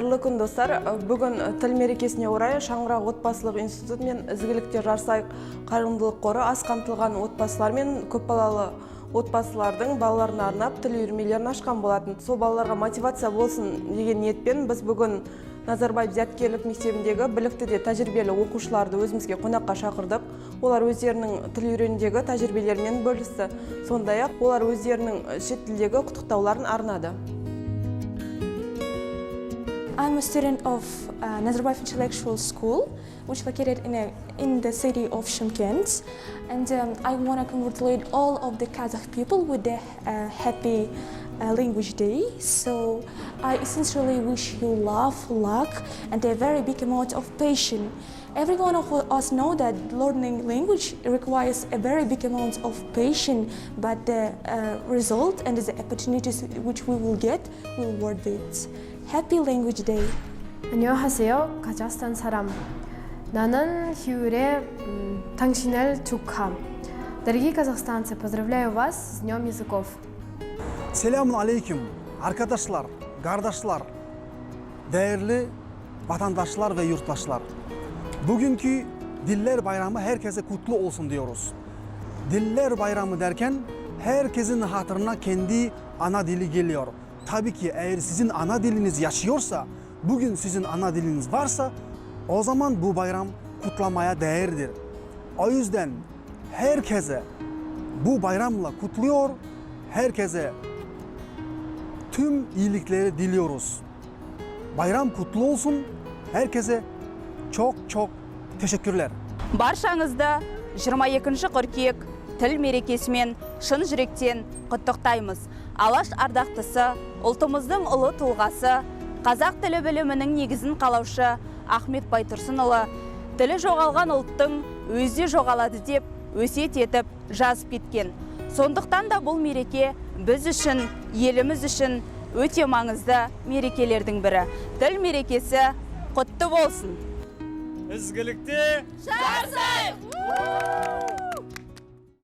Қайырлы күн достар. Бүгін тіл мерекесіне орай Шаңырақ отбасылық институты мен Ізгілікте жарсайық қайырымдылық қоры аз қамтылған отбасылар мен көпбалалы отбасылардың балаларына арнап тіл үйірмелерін ашқан болатын. Сол балаларға мотивация болсын деген ниетпен біз бүгін Назарбаев зияткерлік мектебіндегі біліктіде тәжірибелі оқушыларды өзімізге қонаққа шақырдық. Олар өздерінің тіл үйренудегі тәжірибелерімен бөлісті. Сондай-ақ олар өздерінің шет тілдегі құттықтауларын арнады. I'm a student of Nazarbayev Intellectual School, which is located in the city of Shymkent. And I want to congratulate all of the Kazakh people with the happy language day. So I essentially wish you love, luck, and a very big amount of patience. Every one of us know that learning language requires a very big amount of patience, but the result and the opportunities which we will get will worth it. Happy Language Day. 안녕하세요, 카자흐스탄 사람. 나는 Хюре, 당신을 축하. Дорогие казахстанцы, поздравляю вас с Днем языков. Selamün aleyküm arkadaşlar, kardeşler, değerli vatandaşlar ve yurttaşlar. Bugünkü Diller Bayramı herkese kutlu olsun diyoruz. Diller Bayramı derken herkesin hatırına kendi ana dili geliyor. Tabii ki eğer sizin ana diliniz yaşıyorsa, bugün sizin ana diliniz varsa, o zaman bu bayram kutlamaya değerdir. O yüzden herkese bu bayramla kutluyor, herkese tüm iyilikleri diliyoruz. Bayram kutlu olsun, herkese çok çok teşekkürler. Баршаңызды 22 қыркүйек тіл мерекесімен шын жүректен құттықтаймыз. Алаш ардақтысы, ұлтымыздың ұлы тұлғасы, қазақ тілі білімінің негізін қалаушы Ахмет Байтұрсынұлы тілі жоғалған ұлттың өзі жоғалады деп өсиет етіп жазып кеткен. Сондықтан да бұл мереке біз үшін, еліміз үшін өте маңызды мерекелердің бірі. Тіл мерекесі құтты болсын. Ізгілікте жарсайық!